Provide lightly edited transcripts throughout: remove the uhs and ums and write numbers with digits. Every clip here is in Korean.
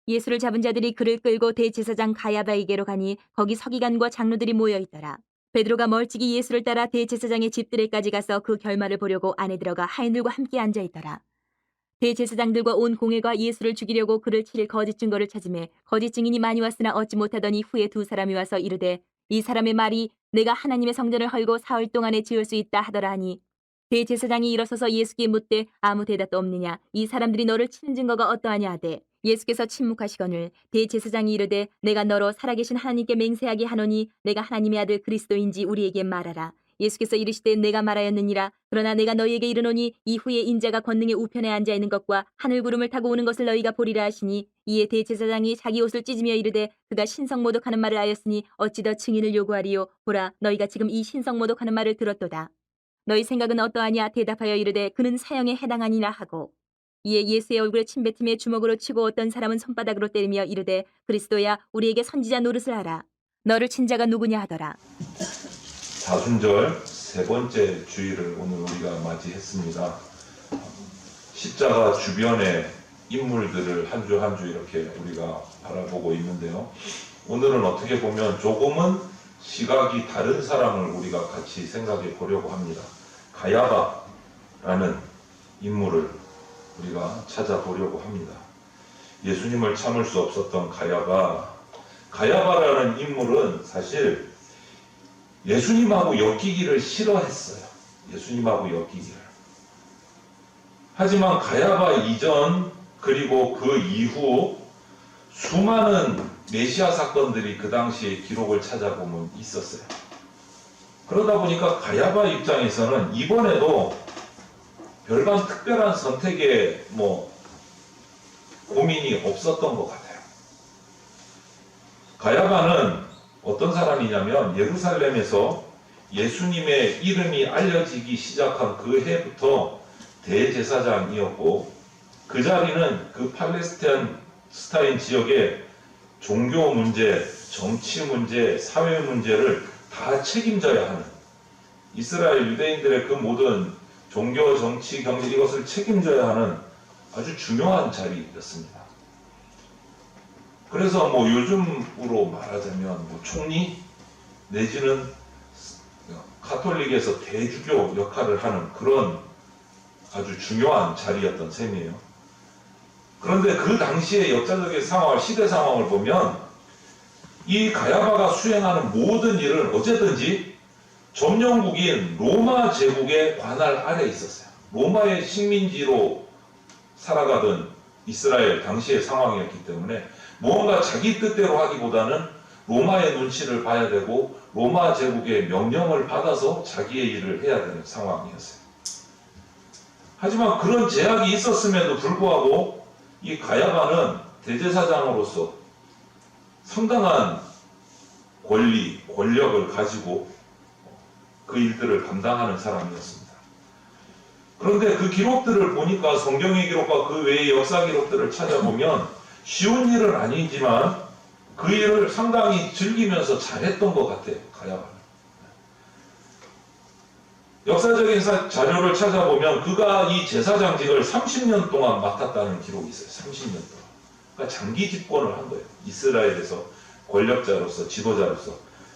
예수를 잡은 자들이 그를 끌고 대제사장 가야바에게로 가니 거기 서기관과 장로들이 모여 있더라. 베드로가 멀찍이 예수를 따라 대제사장의 집들에까지 가서 그 결말을 보려고 안에 들어가 하인들과 함께 앉아 있더라. 대제사장들과 온 공회가 예수를 죽이려고 그를 칠 거짓 증거를 찾으매 거짓 증인이 많이 왔으나 얻지 못하더니 후에 두 사람이 와서 이르되 이 사람의 말이 내가 하나님의 성전을 헐고 사흘 동안에 지을 수 있다 하더라 하니 대제사장이 일어서서 예수께 묻되 아무 대답도 없느냐 이 사람들이 너를 치는 증거가 어떠하냐 하되 예수께서 침묵하시거늘 대제사장이 이르되 내가 너로 살아계신 하나님께 맹세하게 하노니 내가 하나님의 아들 그리스도인지 우리에게 말하라. 예수께서 이르시되 내가 말하였느니라. 그러나 내가 너희에게 이르노니 이후에 인자가 권능의 우편에 앉아 있는 것과 하늘 구름을 타고 오는 것을 너희가 보리라 하시니 이에 대제사장이 자기 옷을 찢으며 이르되 그가 신성모독하는 말을 하였으니 어찌 더 증인을 요구하리요. 보라 너희가 지금 이 신성모독하는 말을 들었도다. 너희 생각은 어떠하냐 대답하여 이르되 그는 사형에 해당하니라 하고 이에 예수의 얼굴에 침뱉음에 주먹으로 치고 어떤 사람은 손바닥으로 때리며 이르되 그리스도야 우리에게 선지자 노릇을 하라. 너를 친 자가 누구냐 하더라. 사순절 세 번째 주일을 오늘 우리가 맞이했습니다. 십자가 주변의 인물들을 한 주 한 주 이렇게 우리가 바라보고 있는데요. 오늘은 어떻게 보면 조금은 시각이 다른 사람을 우리가 같이 생각해 보려고 합니다. 가야바라는 인물을 우리가 찾아보려고 합니다. 예수님을 참을 수 없었던 가야바라는 인물은 사실 예수님하고 엮이기를 싫어했어요. 예수님하고 엮이기를. 하지만 가야바 이전 그리고 그 이후 수많은 메시아 사건들이 그 당시에 기록을 찾아보면 있었어요. 그러다 보니까 가야바 입장에서는 이번에도 별반 특별한 선택에 고민이 없었던 것 같아요. 가야바는 어떤 사람이냐면 예루살렘에서 예수님의 이름이 알려지기 시작한 그 해부터 대제사장이었고 그 자리는 그 팔레스타인 지역의 종교 문제, 정치 문제, 사회 문제를 다 책임져야 하는 이스라엘 유대인들의 그 모든 종교, 정치, 경제 이것을 책임져야 하는 아주 중요한 자리였습니다. 그래서 요즘으로 말하자면 총리 내지는 가톨릭에서 대주교 역할을 하는 그런 아주 중요한 자리였던 셈이에요. 그런데 그 당시의 역사적인 상황을, 시대 상황을 보면 이 가야바가 수행하는 모든 일은 어쨌든지 점령국인 로마 제국의 관할 아래에 있었어요. 로마의 식민지로 살아가던 이스라엘 당시의 상황이었기 때문에 무언가 자기 뜻대로 하기보다는 로마의 눈치를 봐야 되고 로마 제국의 명령을 받아서 자기의 일을 해야 되는 상황이었어요. 하지만 그런 제약이 있었음에도 불구하고 이 가야바는 대제사장으로서 상당한 권리, 권력을 가지고 그 일들을 감당하는 사람이었습니다. 그런데 그 기록들을 보니까 성경의 기록과 그 외의 역사 기록들을 찾아보면 쉬운 일은 아니지만 그 일을 상당히 즐기면서 잘했던 것 같아요. 가야바는. 역사적인 자료를 찾아보면 그가 이 제사장직을 30년 동안 맡았다는 기록이 있어요. 30년 동안. 그러니까 장기 집권을 한 거예요. 이스라엘에서 권력자로서, 지도자로서.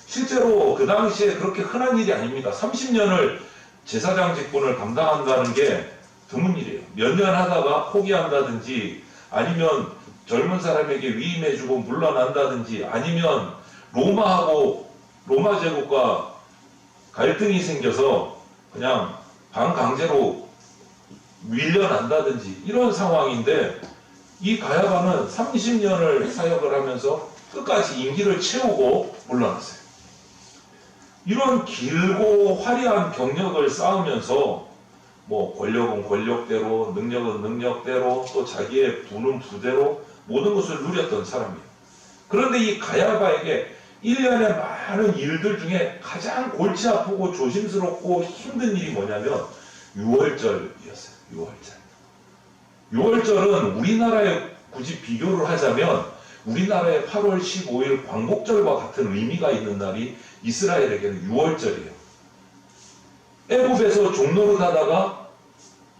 실제로 그 당시에 그렇게 흔한 일이 아닙니다. 30년을 제사장 직분을 감당한다는 게 드문 일이에요. 몇 년 하다가 포기한다든지 아니면 젊은 사람에게 위임해주고 물러난다든지 아니면 로마 제국과 갈등이 생겨서 그냥 반강제로 밀려난다든지 이런 상황인데 이 가야바는 30년을 사역을 하면서 끝까지 임기를 채우고 물러났어요. 이런 길고 화려한 경력을 쌓으면서 권력은 권력대로, 능력은 능력대로, 또 자기의 부는 부대로 모든 것을 누렸던 사람이에요. 그런데 이 가야바에게 1년의 많은 일들 중에 가장 골치 아프고 조심스럽고 힘든 일이 뭐냐면 6월절이었어요. 6월절. 6월절은 우리나라에 굳이 비교를 하자면 우리나라의 8월 15일 광복절과 같은 의미가 있는 날이 이스라엘에게는 6월절이에요. 애굽에서 종노릇 하다가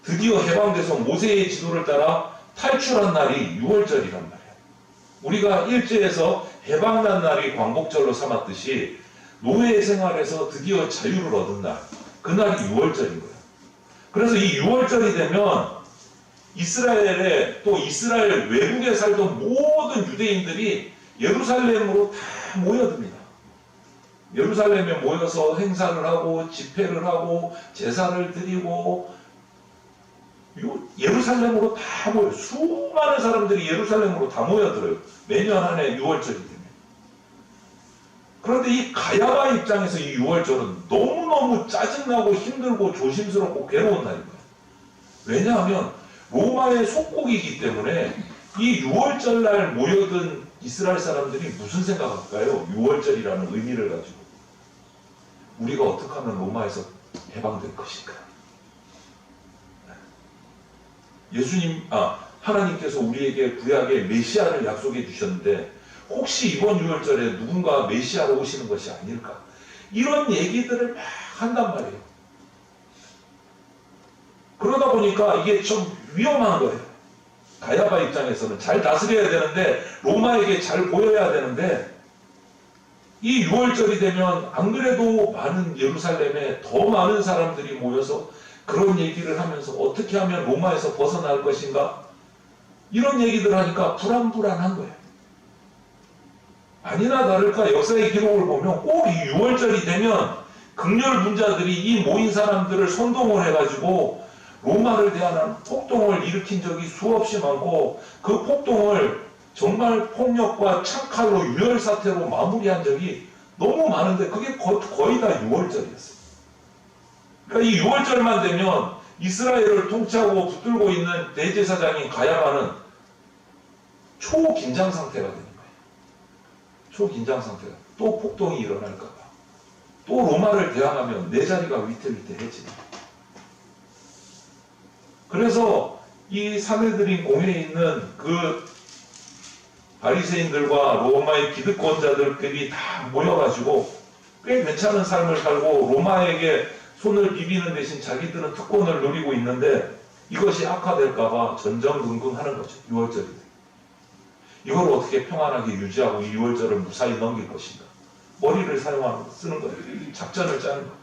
드디어 해방돼서 모세의 지도를 따라 탈출한 날이 6월절이란 말이에요. 우리가 일제에서 해방난 날이 광복절로 삼았듯이 노예 생활에서 드디어 자유를 얻은 날, 그날이 6월절인 거예요. 그래서 이 6월절이 되면 이스라엘에 또 이스라엘 외국에 살던 모든 유대인들이 예루살렘으로 다 모여듭니다. 예루살렘에 모여서 행사를 하고 집회를 하고 제사를 드리고 예루살렘으로 다 모여, 수많은 사람들이 예루살렘으로 다 모여들어요. 매년 한 해 6월절이 되면. 그런데 이 가야바 입장에서 이 6월절은 너무너무 짜증나고 힘들고 조심스럽고 괴로운 날인 거예요. 왜냐하면 로마의 속국이기 때문에 이 6월절 날 모여든 이스라엘 사람들이 무슨 생각할까요? 6월절이라는 의미를 가지고 우리가 어떻게 하면 로마에서 해방될 것인가? 하나님께서 우리에게 구약의 메시아를 약속해 주셨는데 혹시 이번 6월절에 누군가 메시아로 오시는 것이 아닐까? 이런 얘기들을 막 한단 말이에요. 그러다 보니까 이게 좀 위험한 거예요. 가야바 입장에서는 잘 다스려야 되는데 로마에게 잘 보여야 되는데 이 6월절이 되면 안 그래도 많은 예루살렘에 더 많은 사람들이 모여서 그런 얘기를 하면서 어떻게 하면 로마에서 벗어날 것인가? 이런 얘기들 하니까 불안불안한 거예요. 아니나 다를까 역사의 기록을 보면 꼭 이 6월절이 되면 극렬분자들이 이 모인 사람들을 선동을 해가지고 로마를 대하는 폭동을 일으킨 적이 수없이 많고 그 폭동을 정말 폭력과 창칼로 유혈사태로 마무리한 적이 너무 많은데 그게 거의 다 6월절이었어요. 그러니까 이 6월절만 되면 이스라엘을 통치하고 붙들고 있는 대제사장인 가야바는 초긴장 상태가 되는 거예요. 초긴장 상태가. 또 폭동이 일어날까봐. 또 로마를 대항하면 내 자리가 위태위태해지는 거예요. 그래서 이 사내들인 공회에 있는 그 바리새인들과 로마의 기득권자들끼리 다 모여가지고 꽤 괜찮은 삶을 살고 로마에게 손을 비비는 대신 자기들은 특권을 누리고 있는데 이것이 악화될까봐 전전긍긍하는 거죠. 6월절이. 이걸 어떻게 평안하게 유지하고 이 6월절을 무사히 넘길 것인가. 머리를 쓰는 거예요. 작전을 짜는 거예요.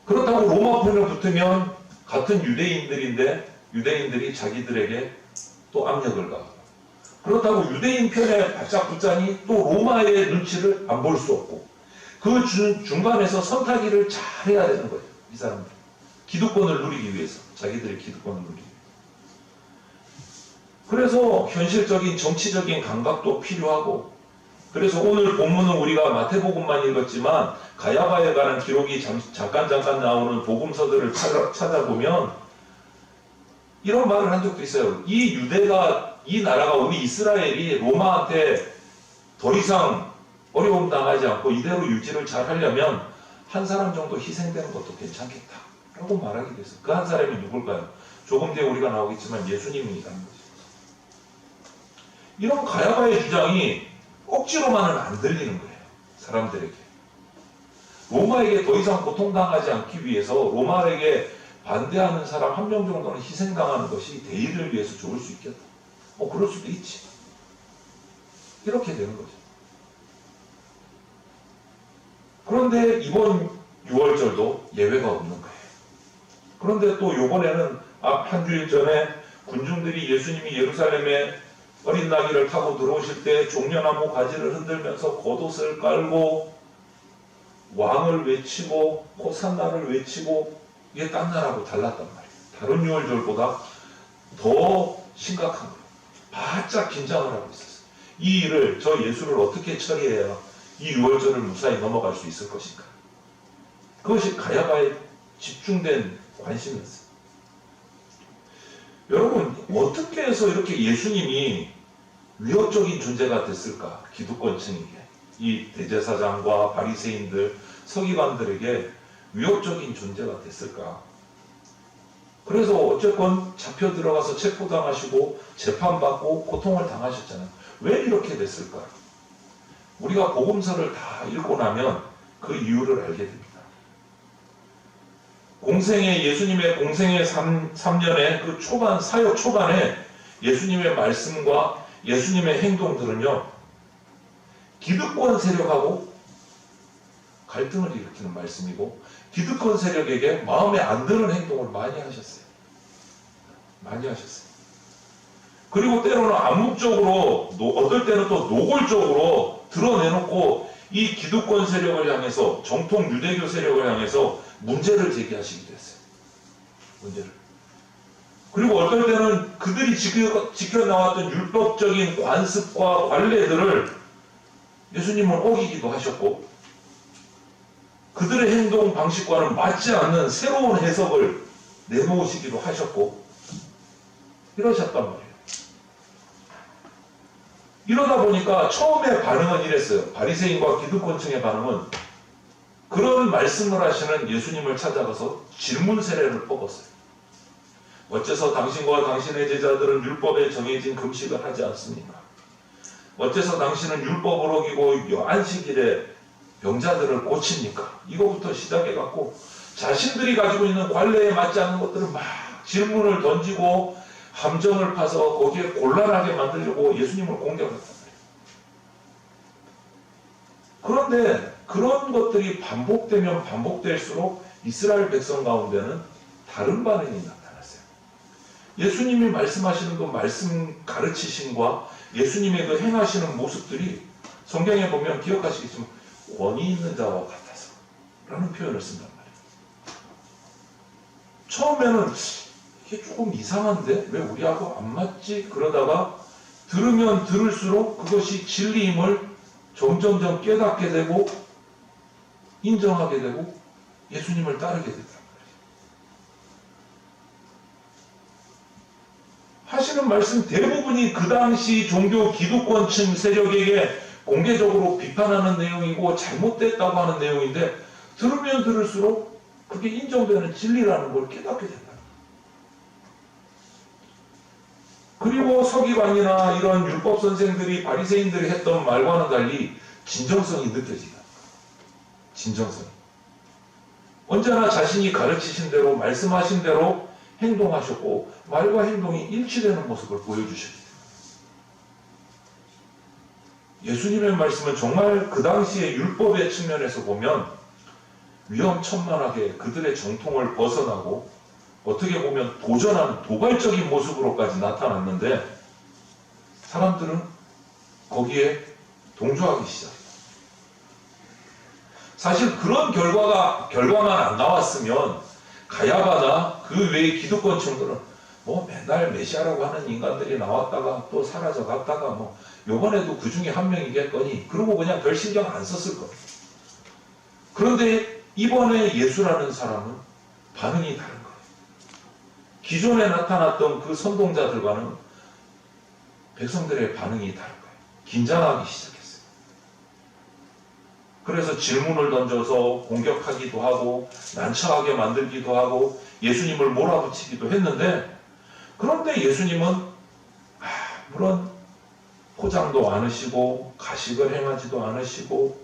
그렇다고 로마 편에 붙으면 같은 유대인들인데 유대인들이 자기들에게 또 압력을 가하고 그렇다고 유대인 편에 바짝 붙자니 또 로마의 눈치를 안 볼 수 없고 그 중간에서 선타기를 잘 해야 되는 거예요. 이 사람들. 기득권을 누리기 위해서. 자기들의 기득권을 누리기 위해서. 그래서 현실적인 정치적인 감각도 필요하고 그래서 오늘 본문은 우리가 마태복음만 읽었지만 가야바에 관한 기록이 잠깐 나오는 복음서들을 찾아보면 이런 말을 한 적도 있어요. 이 나라가 우리 이스라엘이 로마한테 더 이상 어려움 당하지 않고 이대로 유지를 잘 하려면 한 사람 정도 희생되는 것도 괜찮겠다. 라고 말하기도 했어요. 그 한 사람이 누굴까요? 조금 뒤에 우리가 나오겠지만 예수님이라는 거죠. 이런 가야바의 주장이 억지로만은 안 들리는 거예요. 사람들에게. 로마에게 더 이상 고통당하지 않기 위해서 로마에게 반대하는 사람 한 명 정도는 희생당하는 것이 대의를 위해서 좋을 수 있겠다. 그럴 수도 있지. 이렇게 되는 거죠. 그런데 이번 6월절도 예외가 없는 거예요. 그런데 또 이번에는 한 주일 전에 군중들이 예수님이 예루살렘에 어린 나귀를 타고 들어오실 때 종려나무 가지를 흔들면서 겉옷을 깔고 왕을 외치고 호산나를 외치고 이게 딴 나라하고 달랐단 말이에요. 다른 6월절보다 더 심각한 거예요. 바짝 긴장을 하고 있었어요. 이 일을 저 예수를 어떻게 처리해야 이 6월절을 무사히 넘어갈 수 있을 것인가. 그것이 가야바의 집중된 관심이었어요. 여러분 어떻게 해서 이렇게 예수님이 위협적인 존재가 됐을까? 기득권층에게 이 대제사장과 바리새인들 서기관들에게 위협적인 존재가 됐을까? 그래서 어쨌건 잡혀 들어가서 체포당하시고 재판받고 고통을 당하셨잖아요. 왜 이렇게 됐을까? 우리가 복음서를 다 읽고 나면 그 이유를 알게 됩니다. 예수님의 공생의 3년의 그 사역 초반에 예수님의 말씀과 예수님의 행동들은요, 기득권 세력하고 갈등을 일으키는 말씀이고, 기득권 세력에게 마음에 안 드는 행동을 많이 하셨어요. 많이 하셨어요. 그리고 때로는 암묵적으로, 어떨 때는 또 노골적으로 드러내놓고 이 기득권 세력을 향해서, 정통 유대교 세력을 향해서 문제를 제기하시기도 했어요. 문제를. 그리고 어떨 때는 그들이 지켜나왔던 율법적인 관습과 관례들을 예수님은 어기기도 하셨고, 그들의 행동 방식과는 맞지 않는 새로운 해석을 내놓으시기도 하셨고, 이러셨단 말이에요. 이러다 보니까 처음에 반응은 이랬어요. 바리새인과 기득권층의 반응은 그런 말씀을 하시는 예수님을 찾아가서 질문 세례를 뽑았어요. 어째서 당신과 당신의 제자들은 율법에 정해진 금식을 하지 않습니까? 어째서 당신은 율법을 어기고 안식일에 병자들을 고칩니까? 이거부터 시작해갖고 자신들이 가지고 있는 관례에 맞지 않는 것들을 막 질문을 던지고 함정을 파서 거기에 곤란하게 만들려고 예수님을 공격했단 말이에요. 그런데 그런 것들이 반복되면 반복될수록 이스라엘 백성 가운데는 다른 반응이 나타났어요. 예수님이 말씀하시는 그 말씀 가르치심과 예수님의 그 행하시는 모습들이 성경에 보면 기억하시겠지만 권위 있는 자와 같아서 라는 표현을 쓴단 말이에요. 처음에는 이게 조금 이상한데 왜 우리하고 안 맞지? 그러다가 들으면 들을수록 그것이 진리임을 점점점 깨닫게 되고 인정하게 되고 예수님을 따르게 된단 말이에요. 하시는 말씀 대부분이 그 당시 종교 기득권층 세력에게 공개적으로 비판하는 내용이고 잘못됐다고 하는 내용인데 들으면 들을수록 그게 인정되는 진리라는 걸 깨닫게 된다. 그리고 서기관이나 이런 율법 선생들이 바리새인들이 했던 말과는 달리 진정성이 느껴지다. 진정성. 언제나 자신이 가르치신 대로 말씀하신 대로 행동하셨고 말과 행동이 일치되는 모습을 보여주셨기 때문에 예수님의 말씀은 정말 그 당시의 율법의 측면에서 보면 위험천만하게 그들의 정통을 벗어나고 어떻게 보면 도전하는 도발적인 모습으로까지 나타났는데 사람들은 거기에 동조하기 시작해요. 사실 그런 결과만 안 나왔으면 가야바나 그 외의 기득권층들은 뭐 맨날 메시아라고 하는 인간들이 나왔다가 또 사라져 갔다가 뭐 요번에도 그 중에 한 명이겠거니 그러고 그냥 별 신경 안 썼을 거예요. 그런데 이번에 예수라는 사람은 반응이 다른 거예요. 기존에 나타났던 그 선동자들과는 백성들의 반응이 다른 거예요. 긴장하기 시작했어요. 그래서 질문을 던져서 공격하기도 하고 난처하게 만들기도 하고 예수님을 몰아붙이기도 했는데 그런데 예수님은 아무런 포장도 않으시고 가식을 행하지도 않으시고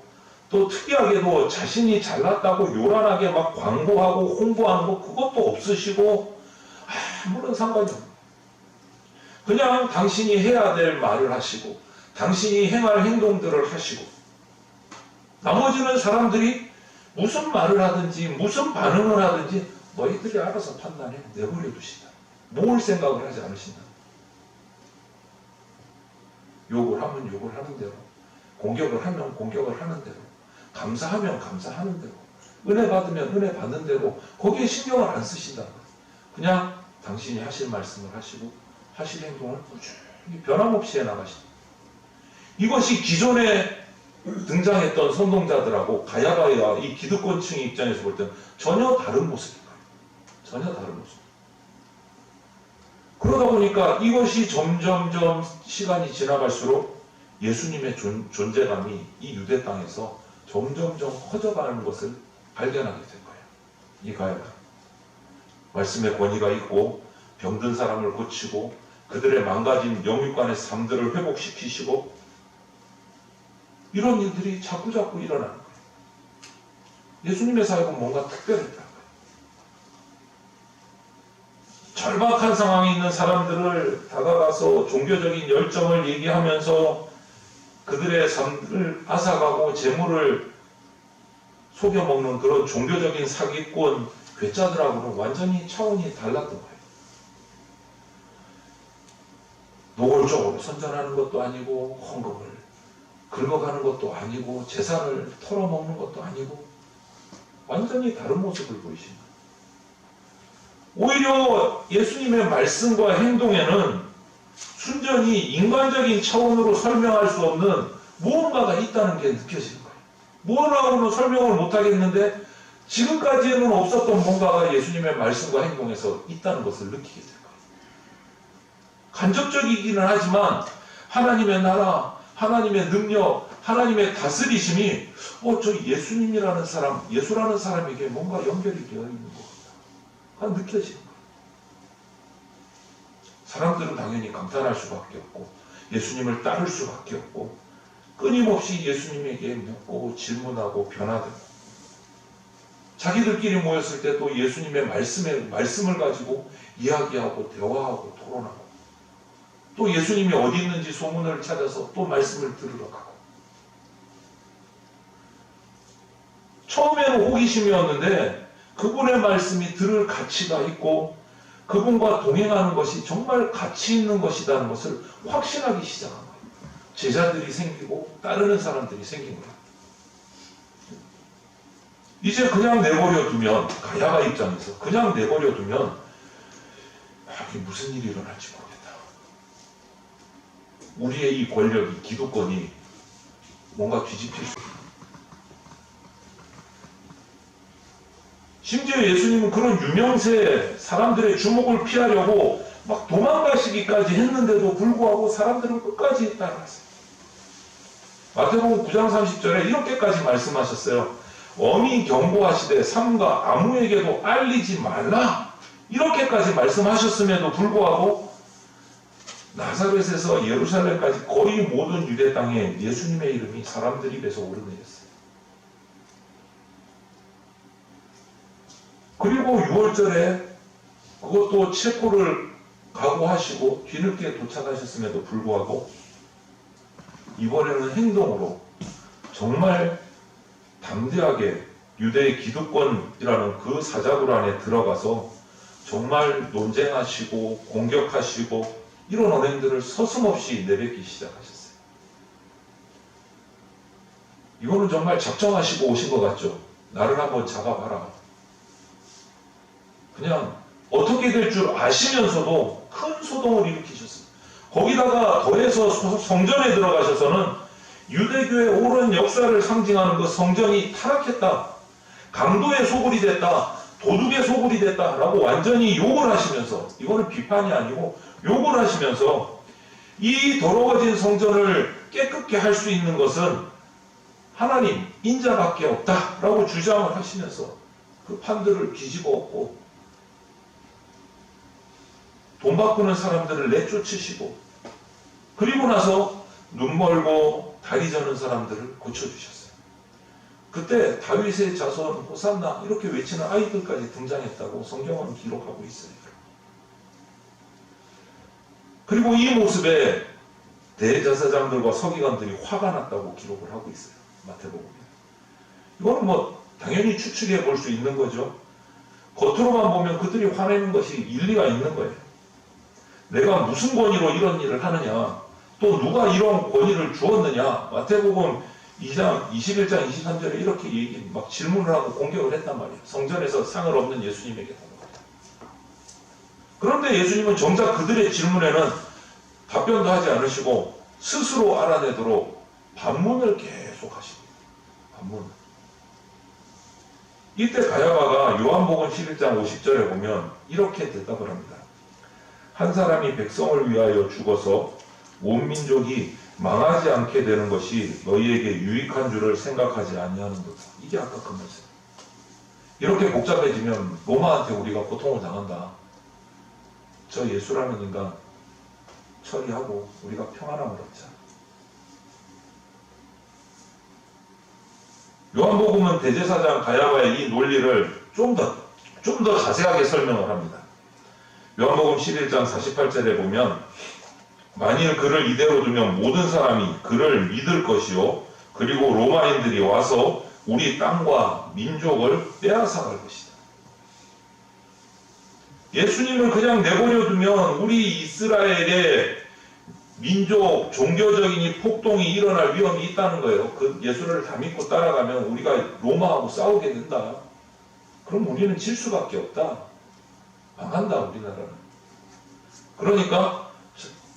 또 특이하게도 자신이 잘났다고 요란하게 막 광고하고 홍보하는 거 그것도 없으시고 아무런 상관이 없어요. 그냥 당신이 해야 될 말을 하시고 당신이 행할 행동들을 하시고 나머지는 사람들이 무슨 말을 하든지 무슨 반응을 하든지 너희들이 알아서 판단해 내버려 두신다. 모을 생각을 하지 않으신다. 욕을 하면 욕을 하는 대로 공격을 하면 공격을 하는 대로 감사하면 감사하는 대로 은혜 받으면 은혜 받는 대로 거기에 신경을 안 쓰신다. 그냥 당신이 하실 말씀을 하시고 하실 행동을 꾸준히 변함없이 해나가신다. 이것이 기존에 등장했던 선동자들하고 가야바와 이 기득권층의 입장에서 볼 때는 전혀 다른 모습입니다. 전혀 다른 모습. 그러다 보니까 이것이 점점점 시간이 지나갈수록 예수님의 존재감이 이 유대 땅에서 점점점 커져가는 것을 발견하게 된 거예요. 이 가야바. 말씀의 권위가 있고 병든 사람을 고치고 그들의 망가진 영육간의 삶들을 회복시키시고 이런 일들이 자꾸자꾸 일어나는 거예요. 예수님의 사역은 뭔가 특별했다는 거예요. 절박한 상황에 있는 사람들을 다가가서 종교적인 열정을 얘기하면서 그들의 삶을 앗아가고 재물을 속여먹는 그런 종교적인 사기꾼 괴짜들하고는 완전히 차원이 달랐던 거예요. 노골적으로 선전하는 것도 아니고 헌금을 긁어가는 것도 아니고 재산을 털어먹는 것도 아니고 완전히 다른 모습을 보이신 거예요. 오히려 예수님의 말씀과 행동에는 순전히 인간적인 차원으로 설명할 수 없는 무언가가 있다는 게 느껴지는 거예요. 무언가로는 설명을 못하겠는데 지금까지는 없었던 뭔가가 예수님의 말씀과 행동에서 있다는 것을 느끼게 될 거예요. 간접적이기는 하지만 하나님의 나라, 하나님의 능력, 하나님의 다스리심이 저 예수님이라는 사람, 예수라는 사람에게 뭔가 연결이 되어 있는 것 같다. 느껴지는 거예요. 사람들은 당연히 감탄할 수밖에 없고 예수님을 따를 수밖에 없고 끊임없이 예수님에게 묻고 질문하고 변화되고 자기들끼리 모였을 때 또 예수님의 말씀을 가지고 이야기하고 대화하고 토론하고 또 예수님이 어디 있는지 소문을 찾아서 또 말씀을 들으러 가고 처음에는 호기심이었는데 그분의 말씀이 들을 가치가 있고 그분과 동행하는 것이 정말 가치 있는 것이라는 것을 확신하기 시작한 거예요. 제자들이 생기고 따르는 사람들이 생긴 거예요. 이제 그냥 내버려 두면 가야바 입장에서 그냥 내버려 두면 이게 무슨 일이 일어날지 모르겠다. 우리의 이 권력이 기득권이 뭔가 뒤집힐 수 있다. 심지어 예수님은 그런 유명세 사람들의 주목을 피하려고 막 도망가시기까지 했는데도 불구하고 사람들은 끝까지 따라갔어요. 마태복음 9장 30절에 이렇게까지 말씀하셨어요. 엄히 경고하시되 삼가 아무에게도 알리지 말라. 이렇게까지 말씀하셨음에도 불구하고 나사렛에서 예루살렘까지 거의 모든 유대 땅에 예수님의 이름이 사람들 입에서 오르내렸어요. 그리고 6월절에 그것도 체포를 각오하시고 뒤늦게 도착하셨음에도 불구하고 이번에는 행동으로 정말 담대하게 유대의 기득권이라는 그 사자굴 안에 들어가서 정말 논쟁하시고 공격하시고 이런 언행들을 서슴없이 내뱉기 시작하셨어요. 이거는 정말 작정하시고 오신 것 같죠? 나를 한번 잡아봐라. 그냥 어떻게 될 줄 아시면서도 큰 소동을 일으키셨어요. 거기다가 더해서 성전에 들어가셔서는 유대교의 오랜 역사를 상징하는 그 성전이 타락했다. 강도의 소굴이 됐다. 도둑의 소굴이 됐다라고 완전히 욕을 하시면서 이거는 비판이 아니고 욕을 하시면서 이 더러워진 성전을 깨끗게 할 수 있는 것은 하나님 인자밖에 없다라고 주장을 하시면서 그 판들을 뒤집어 엎고 돈 바꾸는 사람들을 내쫓으시고 그리고 나서 눈 멀고 다리 저는 사람들을 고쳐주셨어요. 그때 다윗의 자손 호산나 이렇게 외치는 아이들까지 등장했다고 성경은 기록하고 있어요. 그리고 이 모습에 대제사장들과 서기관들이 화가 났다고 기록을 하고 있어요. 마태복음에. 이거는 뭐 당연히 추측해 볼 수 있는 거죠. 겉으로만 보면 그들이 화내는 것이 일리가 있는 거예요. 내가 무슨 권위로 이런 일을 하느냐, 또 누가 이런 권위를 주었느냐. 마태복음 2장 21장 23절에 이렇게 막 질문을 하고 공격을 했단 말이에요. 성전에서 상을 얻는 예수님에게. 그런데 예수님은 정작 그들의 질문에는 답변도 하지 않으시고 스스로 알아내도록 반문을 계속 하십니다. 반문. 이때 가야바가 요한복음 11장 50절에 보면 이렇게 대답을 합니다. 한 사람이 백성을 위하여 죽어서 온 민족이 망하지 않게 되는 것이 너희에게 유익한 줄을 생각하지 아니하는도다. 이게 아까 그 말씀. 이렇게 복잡해지면 로마한테 우리가 고통을 당한다. 저 예수라는 인간 처리하고 우리가 평안함을 얻자. 요한복음은 대제사장 가야바의 이 논리를 좀 더 자세하게 설명을 합니다. 요한복음 11장 48절에 보면 만일 그를 이대로 두면 모든 사람이 그를 믿을 것이요 그리고 로마인들이 와서 우리 땅과 민족을 빼앗아갈 것이다. 예수님을 그냥 내버려 두면 우리 이스라엘의 민족, 종교적인 이 폭동이 일어날 위험이 있다는 거예요. 그 예수를 다 믿고 따라가면 우리가 로마하고 싸우게 된다. 그럼 우리는 질 수밖에 없다. 망한다, 우리나라는. 그러니까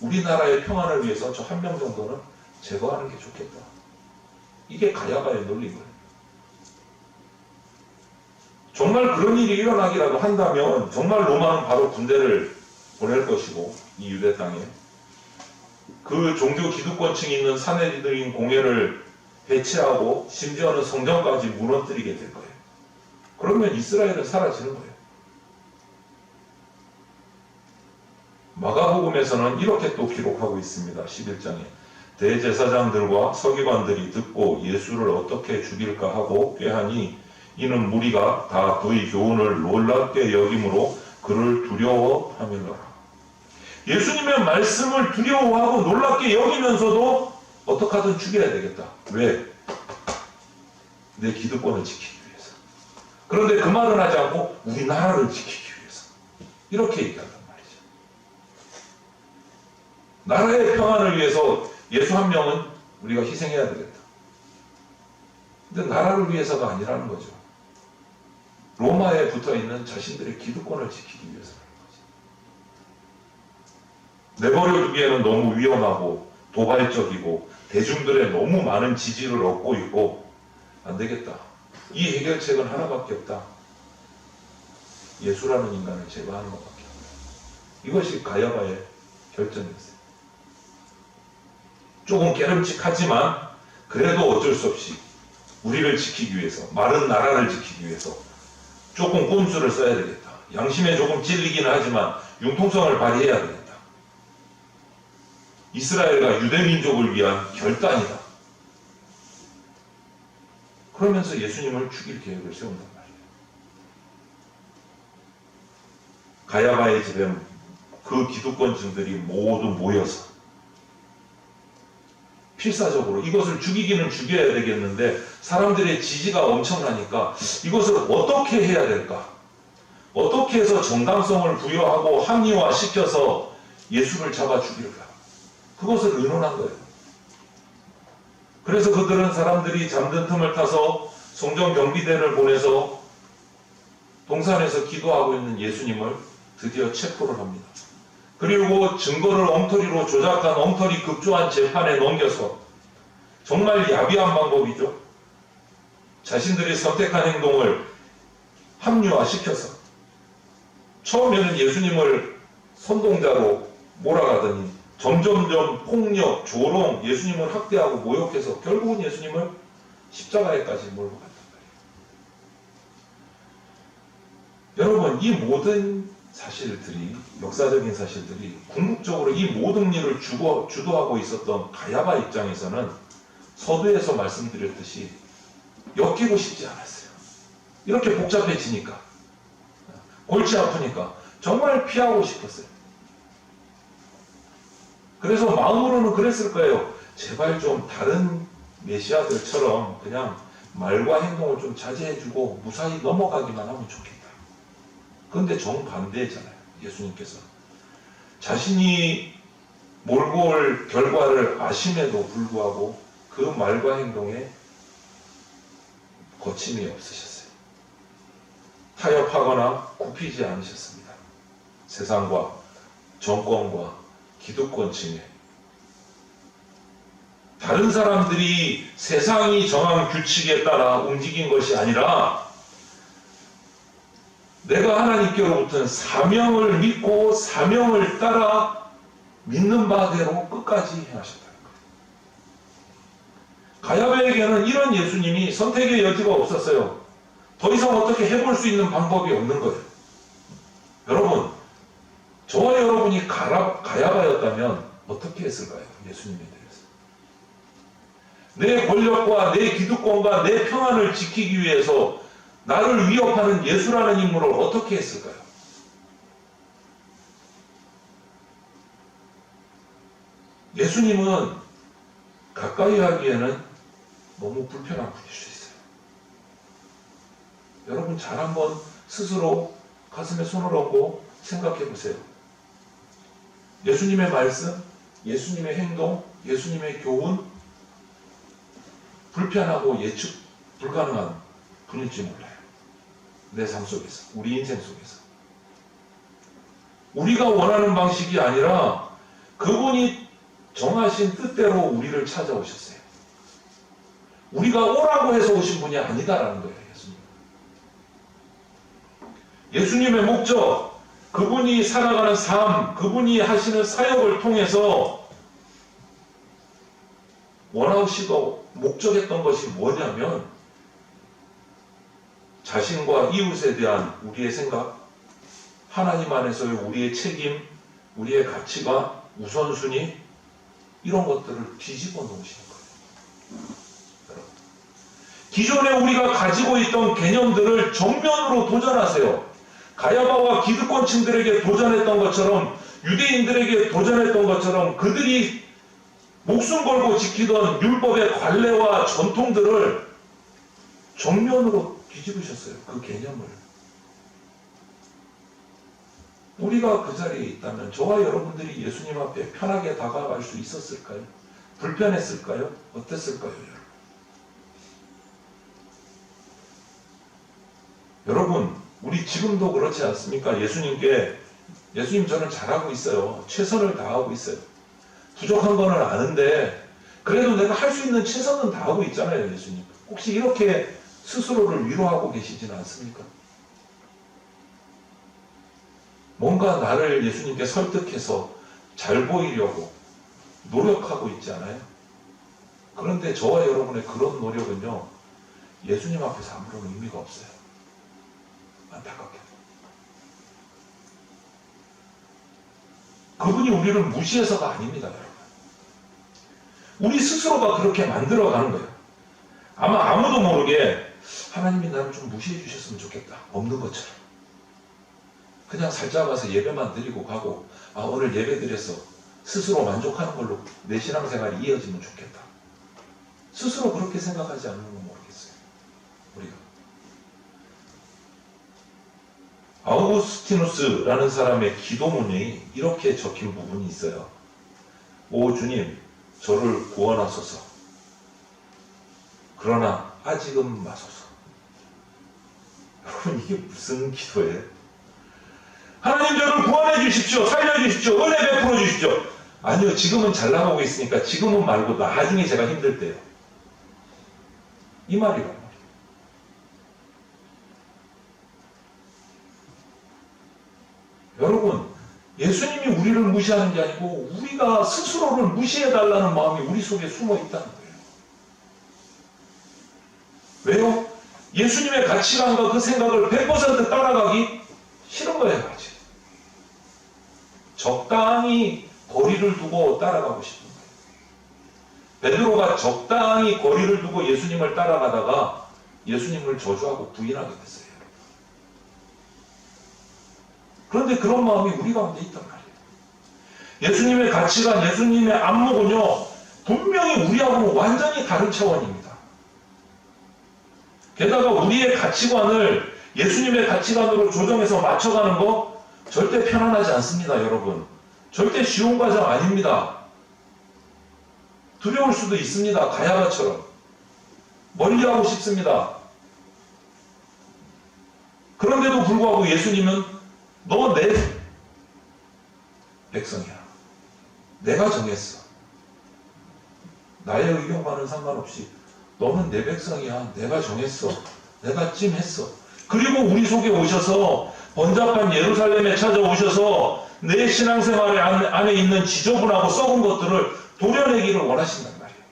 우리나라의 평안을 위해서 저 한 명 정도는 제거하는 게 좋겠다. 이게 가야바의 논리거든요. 정말 그런 일이 일어나기라도 한다면 정말 로마는 바로 군대를 보낼 것이고 이 유대 땅에 그 종교 기득권층이 있는 사내들인 공회를 해체하고 심지어는 성전까지 무너뜨리게 될 거예요. 그러면 이스라엘은 사라지는 거예요. 마가복음에서는 이렇게 또 기록하고 있습니다. 11장에 대제사장들과 서기관들이 듣고 예수를 어떻게 죽일까 하고 꾀하니 이는 무리가 다 그의 교훈을 놀랍게 여김으로 그를 두려워하밀러라. 예수님의 말씀을 두려워하고 놀랍게 여기면서도 어떻게 하든 죽여야 되겠다. 왜? 내 기득권을 지키기 위해서. 그런데 그 말은 하지 않고 우리나라를 지키기 위해서. 이렇게 얘기한단 말이죠. 나라의 평안을 위해서 예수 한 명은 우리가 희생해야 되겠다. 근데 나라를 위해서가 아니라는 거죠. 로마에 붙어있는 자신들의 기득권을 지키기 위해서라는 거죠. 내버려 두기에는 너무 위험하고 도발적이고 대중들의 너무 많은 지지를 얻고 있고 안 되겠다. 이 해결책은 하나밖에 없다. 예수라는 인간을 제거하는 것밖에 없다. 이것이 가야바의 결정이었어요. 조금 깨름칙하지만 그래도 어쩔 수 없이 우리를 지키기 위해서, 마른 나라를 지키기 위해서 조금 꼼수를 써야 되겠다. 양심에 조금 찔리기는 하지만 융통성을 발휘해야 되겠다. 이스라엘과 유대민족을 위한 결단이다. 그러면서 예수님을 죽일 계획을 세운단 말이에요. 가야바의 집에 그 기득권층들이 모두 모여서 필사적으로 이것을 죽이기는 죽여야 되겠는데 사람들의 지지가 엄청나니까 이것을 어떻게 해야 될까? 어떻게 해서 정당성을 부여하고 합리화시켜서 예수를 잡아 죽일까? 그것을 의논한 거예요. 그래서 그들은 사람들이 잠든 틈을 타서 성전 경비대를 보내서 동산에서 기도하고 있는 예수님을 드디어 체포를 합니다. 그리고 증거를 엉터리로 조작한 엉터리 급조한 재판에 넘겨서 정말 야비한 방법이죠. 자신들이 선택한 행동을 합리화시켜서 처음에는 예수님을 선동자로 몰아가더니 점점점 폭력, 조롱, 예수님을 학대하고 모욕해서 결국은 예수님을 십자가에까지 몰고 갔단 말이에요. 여러분, 이 모든 사실들이, 역사적인 사실들이 궁극적으로 이 모든 일을 주도하고 있었던 가야바 입장에서는 서두에서 말씀드렸듯이 엮이고 싶지 않았어요. 이렇게 복잡해지니까, 골치 아프니까 정말 피하고 싶었어요. 그래서 마음으로는 그랬을 거예요. 제발 좀 다른 메시아들처럼 그냥 말과 행동을 좀 자제해주고 무사히 넘어가기만 하면 좋겠다. 그런데 정반대잖아요. 예수님께서 자신이 몰고 올 결과를 아심에도 불구하고 그 말과 행동에 거침이 없으셨어요. 타협하거나 굽히지 않으셨습니다. 세상과 정권과 기득권층에 다른 사람들이 세상이 정한 규칙에 따라 움직인 것이 아니라 내가 하나님께로부터는 사명을 믿고 사명을 따라 믿는 바대로 끝까지 행하셨다는 거예요. 가야바에게는 이런 예수님이 선택의 여지가 없었어요. 더 이상 어떻게 해볼 수 있는 방법이 없는 거예요. 여러분, 저와 여러분이 가야바였다면 어떻게 했을까요? 예수님에 대해서. 내 권력과 내 기득권과 내 평안을 지키기 위해서 나를 위협하는 예수라는 인물을 어떻게 했을까요? 예수님은 가까이 하기에는 너무 불편한 분일 수 있어요. 여러분 잘 한번 스스로 가슴에 손을 얹고 생각해 보세요. 예수님의 말씀, 예수님의 행동, 예수님의 교훈, 불편하고 예측 불가능한 분일지 몰라요. 내 삶 속에서, 우리 인생 속에서. 우리가 원하는 방식이 아니라 그분이 정하신 뜻대로 우리를 찾아오셨어요. 우리가 오라고 해서 오신 분이 아니다라는 거예요. 예수님의 목적, 그분이 살아가는 삶, 그분이 하시는 사역을 통해서 원하시고 목적했던 것이 뭐냐면 자신과 이웃에 대한 우리의 생각, 하나님 안에서의 우리의 책임, 우리의 가치가 우선순위 이런 것들을 뒤집어 놓으시는 거예요. 기존에 우리가 가지고 있던 개념들을 정면으로 도전하세요. 가야바와 기득권층들에게 도전했던 것처럼, 유대인들에게 도전했던 것처럼 그들이 목숨 걸고 지키던 율법의 관례와 전통들을 정면으로 뒤집으셨어요. 그 개념을. 우리가 그 자리에 있다면 저와 여러분들이 예수님 앞에 편하게 다가갈 수 있었을까요? 불편했을까요? 어땠을까요? 여러분, 우리 지금도 그렇지 않습니까? 예수님 저는 잘하고 있어요. 최선을 다하고 있어요. 부족한 거는 아는데 그래도 내가 할 수 있는 최선은 다하고 있잖아요. 예수님. 혹시 이렇게 스스로를 위로하고 계시지는 않습니까? 뭔가 나를 예수님께 설득해서 잘 보이려고 노력하고 있지 않아요? 그런데 저와 여러분의 그런 노력은요, 예수님 앞에서 아무런 의미가 없어요. 안타깝게도. 그분이 우리를 무시해서가 아닙니다, 여러분. 우리 스스로가 그렇게 만들어가는 거예요. 아마 아무도 모르게 하나님이 나를 좀 무시해 주셨으면 좋겠다. 없는 것처럼. 그냥 살짝 와서 예배만 드리고 가고, 오늘 예배 드려서 스스로 만족하는 걸로 내 신앙생활이 이어지면 좋겠다. 스스로 그렇게 생각하지 않는 건 모르겠어요. 우리가. 아우구스티누스라는 사람의 기도문이 이렇게 적힌 부분이 있어요. 오 주님, 저를 구원하소서. 그러나 아직은 마소서. 여러분, 이게 무슨 기도예요? 하나님, 저를 구원해 주십시오. 살려 주십시오. 은혜 베풀어 주십시오. 아니요, 지금은 잘 나가고 있으니까 지금은 말고 나중에 제가 힘들 때요. 이 말이란 말이에요. 여러분, 예수님이 우리를 무시하는 게 아니고 우리가 스스로를 무시해달라는 마음이 우리 속에 숨어 있다는 거예요. 왜요? 예수님의 가치관과 그 생각을 100% 따라가기 싫은 거예요, 아직. 적당히 거리를 두고 따라가고 싶은 거예요. 베드로가 적당히 거리를 두고 예수님을 따라가다가 예수님을 저주하고 부인하게 됐어요. 그런데 그런 마음이 우리 가운데 있단 말이에요. 예수님의 가치관, 예수님의 안목은요, 분명히 우리하고는 완전히 다른 차원입니다. 게다가 우리의 가치관을 예수님의 가치관으로 조정해서 맞춰가는 거 절대 편안하지 않습니다, 여러분. 절대 쉬운 과정 아닙니다. 두려울 수도 있습니다, 가야바처럼. 멀리하고 싶습니다. 그런데도 불구하고 예수님은 너 내 백성이야. 내가 정했어. 나의 의견과는 상관없이 너는 내 백성이야. 내가 정했어. 내가 찜했어. 그리고 우리 속에 오셔서 번잡한 예루살렘에 찾아오셔서 내 신앙생활 안에 있는 지저분하고 썩은 것들을 도려내기를 원하신단 말이에요.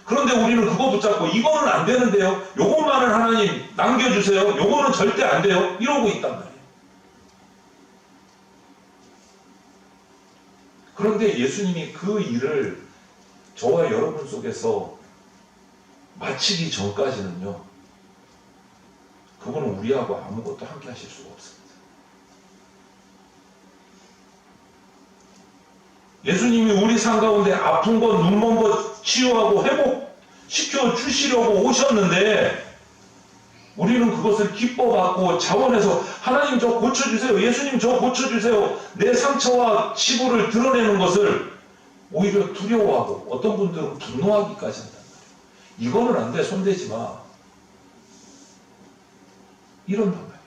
그런데 우리는 그거 붙잡고 이거는 안 되는데요. 요것만은 하나님 남겨주세요. 요거는 절대 안 돼요. 이러고 있단 말이에요. 그런데 예수님이 그 일을 저와 여러분 속에서 마치기 전까지는요, 그분은 우리하고 아무것도 함께 하실 수가 없습니다. 예수님이 우리 삶 가운데 아픈 것, 눈먼 것 치유하고 회복시켜 주시려고 오셨는데 우리는 그것을 기뻐받고 자원해서 하나님 저 고쳐주세요. 예수님 저 고쳐주세요. 내 상처와 치부를 드러내는 것을 오히려 두려워하고 어떤 분들은 분노하기까지 한단 말이에요. 이거는 안 돼. 손대지 마. 이런단 말이에요.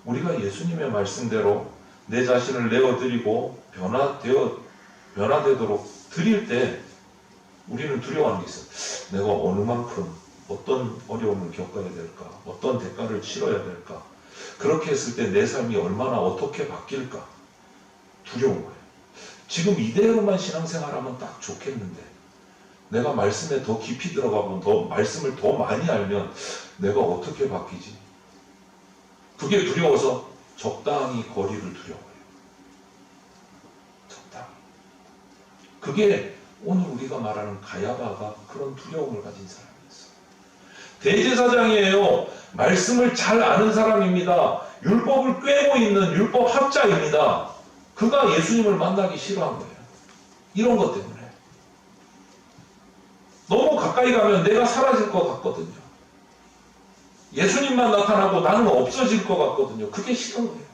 우리가 예수님의 말씀대로 내 자신을 내어드리고 변화되도록 드릴 때 우리는 두려워하는 게 있어요. 내가 어느 만큼 어떤 어려움을 겪어야 될까? 어떤 대가를 치러야 될까? 그렇게 했을 때 내 삶이 얼마나 어떻게 바뀔까? 두려운 거예요. 지금 이대로만 신앙생활하면 딱 좋겠는데 내가 말씀에 더 깊이 들어가고 말씀을 더 많이 알면 내가 어떻게 바뀌지? 그게 두려워서 적당히 거리를 두려워해요. 적당히. 그게 오늘 우리가 말하는 가야바가 그런 두려움을 가진 사람이었어요. 대제사장이에요. 말씀을 잘 아는 사람입니다. 율법을 꿰고 있는 율법 학자입니다. 그가 예수님을 만나기 싫어한 거예요. 이런 것 때문에. 너무 가까이 가면 내가 사라질 것 같거든요. 예수님만 나타나고 나는 없어질 것 같거든요. 그게 싫은 거예요.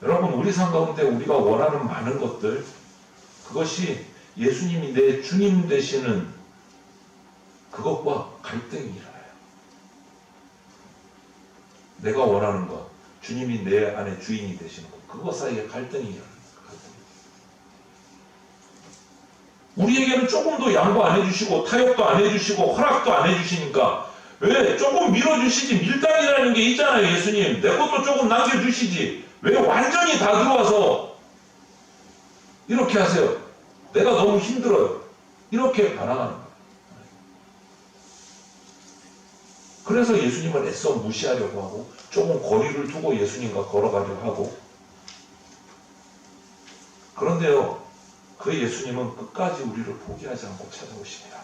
여러분, 우리 삶 가운데 우리가 원하는 많은 것들, 그것이 예수님이 내 주님 되시는 그것과 갈등이 일어나요. 내가 원하는 것, 주님이 내 안에 주인이 되시는 것, 그것 사이에 갈등이 일어나요. 우리에게는 조금 더 양보 안 해주시고 타협도 안 해주시고 허락도 안 해주시니까 왜 조금 밀어주시지, 밀당이라는 게 있잖아요. 예수님 내 것도 조금 남겨주시지 왜 완전히 다 들어와서 이렇게 하세요. 내가 너무 힘들어요. 이렇게 반항하는 거예요. 그래서 예수님을 애써 무시하려고 하고 조금 거리를 두고 예수님과 걸어가려고 하고, 그런데요 그 예수님은 끝까지 우리를 포기하지 않고 찾아오십니다.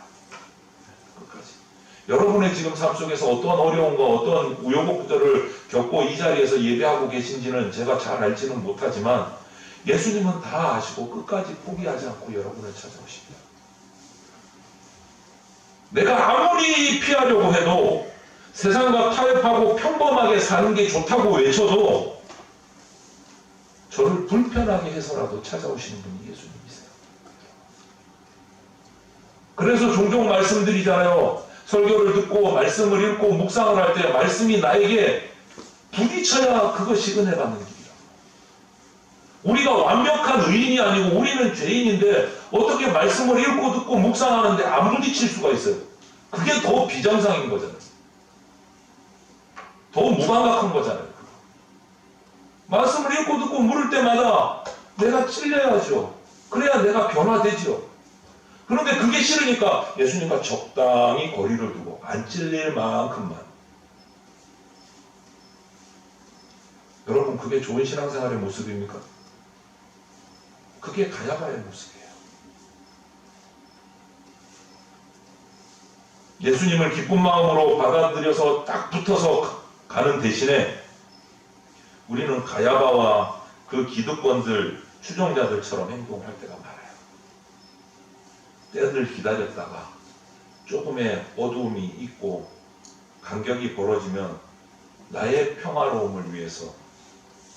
끝까지. 여러분의 지금 삶 속에서 어떤 어려움과 어떤 우여곡절을 겪고 이 자리에서 예배하고 계신지는 제가 잘 알지는 못하지만 예수님은 다 아시고 끝까지 포기하지 않고 여러분을 찾아오십니다. 내가 아무리 피하려고 해도 세상과 타협하고 평범하게 사는 게 좋다고 외쳐도 저를 불편하게 해서라도 찾아오시는 분이 예수님이세요. 그래서 종종 말씀드리잖아요. 설교를 듣고 말씀을 읽고 묵상을 할 때 말씀이 나에게 부딪혀야 그것이 은혜 받는 길이야. 우리가 완벽한 의인이 아니고 우리는 죄인인데 어떻게 말씀을 읽고 듣고 묵상하는데 안 부딪힐 수가 있어요. 그게 더 비정상인 거잖아요. 더 무감각한 거잖아요. 말씀을 읽고 듣고 물을 때마다 내가 찔려야죠. 그래야 내가 변화되죠. 그런데 그게 싫으니까 예수님과 적당히 거리를 두고 안 찔릴 만큼만. 여러분, 그게 좋은 신앙생활의 모습입니까? 그게 가야바의 모습이에요. 예수님을 기쁜 마음으로 받아들여서 딱 붙어서 가는 대신에 우리는 가야바와 그 기득권들, 추종자들처럼 행동할 때가 많아요. 때를 기다렸다가 조금의 어두움이 있고 간격이 벌어지면 나의 평화로움을 위해서,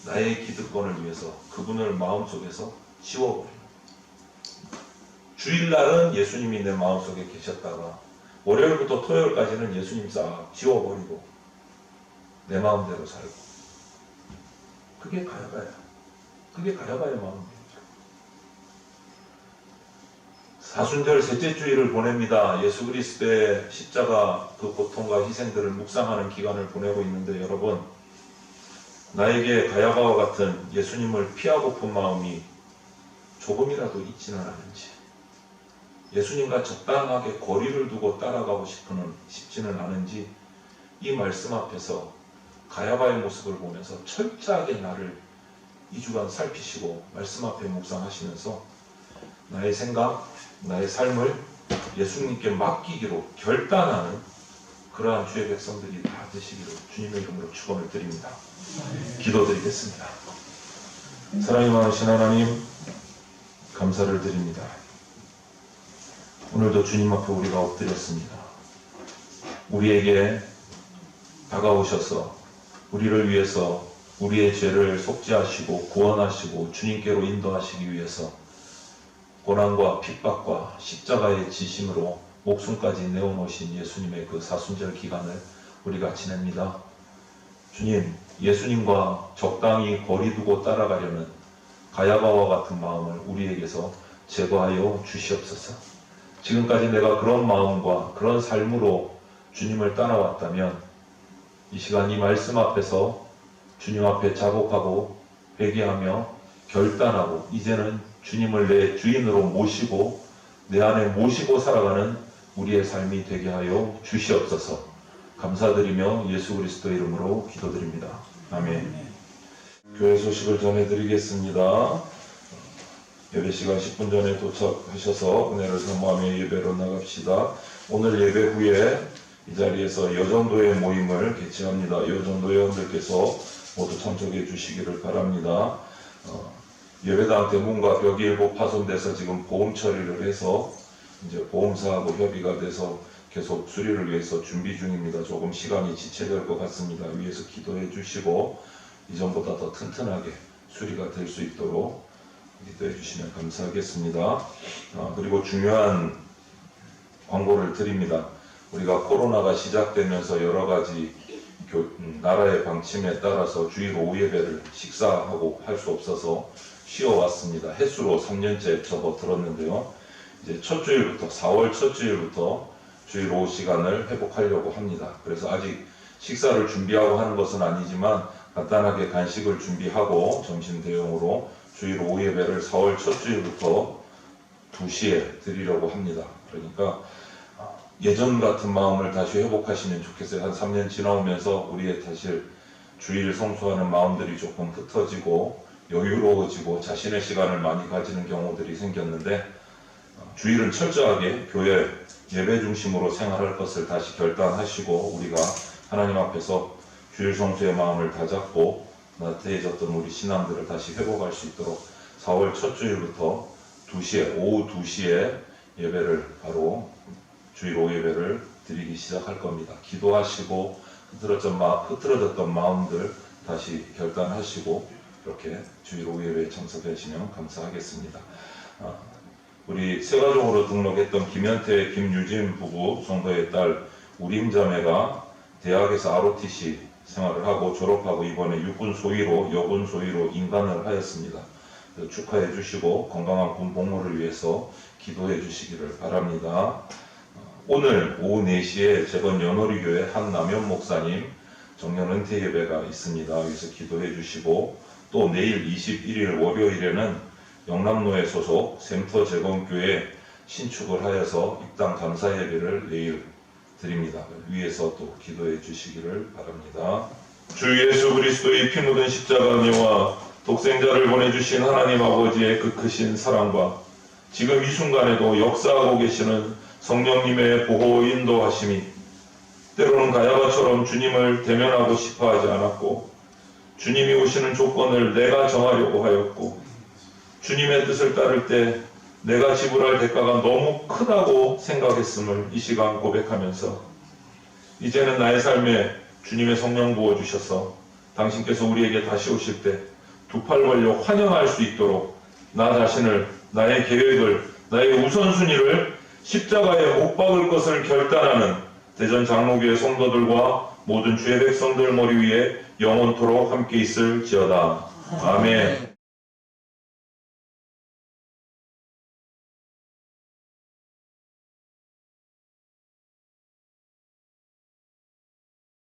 나의 기득권을 위해서 그분을 마음속에서 지워버려요. 주일날은 예수님이 내 마음속에 계셨다가 월요일부터 토요일까지는 예수님 싹 지워버리고 내 마음대로 살고. 그게 가야바야. 그게 가야바의 마음이에요. 사순절 셋째 주일을 보냅니다. 예수 그리스도의 십자가 그 고통과 희생들을 묵상하는 기간을 보내고 있는데, 여러분, 나에게 가야바와 같은 예수님을 피하고픈 마음이 조금이라도 있지는 않은지, 예수님과 적당하게 거리를 두고 따라가고 싶지는 않은지, 이 말씀 앞에서 가야바의 모습을 보면서 철저하게 나를 2주간 살피시고 말씀 앞에 묵상하시면서 나의 생각, 나의 삶을 예수님께 맡기기로 결단하는 그러한 주의 백성들이 다 되시기를 주님의 이름으로 축원을 드립니다. 기도드리겠습니다. 사랑이 많으신 하나님, 감사를 드립니다. 오늘도 주님 앞에 우리가 엎드렸습니다. 우리에게 다가오셔서 우리를 위해서 우리의 죄를 속죄하시고 구원하시고 주님께로 인도하시기 위해서 고난과 핍박과 십자가의 지심으로 목숨까지 내어놓으신 예수님의 그 사순절 기간을 우리가 지냅니다. 주님, 예수님과 적당히 거리 두고 따라가려는 가야바와 같은 마음을 우리에게서 제거하여 주시옵소서. 지금까지 내가 그런 마음과 그런 삶으로 주님을 따라왔다면 이 시간 이 말씀 앞에서 주님 앞에 자복하고 회개하며 결단하고 이제는 주님을 내 주인으로 모시고 내 안에 모시고 살아가는 우리의 삶이 되게 하여 주시옵소서. 감사드리며 예수 그리스도 이름으로 기도드립니다. 아멘. 교회 소식을 전해드리겠습니다. 예배 시간 10분 전에 도착하셔서 은혜를 사모하며 예배로 나갑시다. 오늘 예배 후에 이 자리에서 여전도회 모임을 개최합니다. 여전도 회원들께서 모두 참석해 주시기를 바랍니다. 예배당 대문과 벽이 일부 파손돼서 지금 보험 처리를 해서 이제 보험사하고 협의가 돼서 계속 수리를 위해서 준비 중입니다. 조금 시간이 지체될 것 같습니다. 위에서 기도해 주시고 이전보다 더 튼튼하게 수리가 될 수 있도록 기도해 주시면 감사하겠습니다. 그리고 중요한 광고를 드립니다. 우리가 코로나가 시작되면서 여러 가지 나라의 방침에 따라서 주일 오후 예배를 식사하고 할 수 없어서 쉬어왔습니다. 횟수로 3년째 접어들었는데요. 이제 첫 주일부터 4월 첫 주일부터 주일 오후 시간을 회복하려고 합니다. 그래서 아직 식사를 준비하고 하는 것은 아니지만 간단하게 간식을 준비하고 점심 대용으로 주일 오후 예배를 4월 첫 주일부터 2시에 드리려고 합니다. 그러니까 예전 같은 마음을 다시 회복하시면 좋겠어요. 한 3년 지나오면서 우리의 다시 주일 성수하는 마음들이 조금 흩어지고 여유로워지고 자신의 시간을 많이 가지는 경우들이 생겼는데 주일은 철저하게 교회 예배 중심으로 생활할 것을 다시 결단하시고 우리가 하나님 앞에서 주일 성수의 마음을 다잡고 나태해졌던 우리 신앙들을 다시 회복할 수 있도록 4월 첫 주일부터 2시에 오후 2시에 예배를 바로 주일 오후 예배를 드리기 시작할 겁니다. 기도하시고 흐트러졌던 마음들 다시 결단하시고 이렇게 주일 오후 예배에 참석하시면 감사하겠습니다. 우리 새가족으로 등록했던 김현태, 김유진 부부 성도의 딸 우림자매가 대학에서 ROTC 생활을 하고 졸업하고 이번에 육군 소위로 여군 소위로 인간을 하였습니다. 축하해 주시고 건강한 군 복무를 위해서 기도해 주시기를 바랍니다. 오늘 오후 4시에 재건 연호리교회 한남현 목사님 정년 은퇴 예배가 있습니다. 여기서 기도해 주시고 또 내일 21일 월요일에는 영남로에 소속 샘터 재건교회 신축을 하여서 입당 감사 예배를 내일 드립니다. 위에서 또 기도해 주시기를 바랍니다. 주 예수 그리스도의 피 묻은 십자가 은혜와 독생자를 보내주신 하나님 아버지의 그 크신 사랑과 지금 이 순간에도 역사하고 계시는 성령님의 보호 인도하심이 때로는 가야바처럼 주님을 대면하고 싶어 하지 않았고 주님이 오시는 조건을 내가 정하려고 하였고 주님의 뜻을 따를 때 내가 지불할 대가가 너무 크다고 생각했음을 이 시간 고백하면서 이제는 나의 삶에 주님의 성령 부어주셔서 당신께서 우리에게 다시 오실 때 두 팔 벌려 환영할 수 있도록 나 자신을 나의 계획을 나의 우선순위를 십자가에 못 박을 것을 결단하는 대전 장로교회 성도들과 모든 주의 백성들 머리 위에 영원토록 함께 있을지어다. 아멘.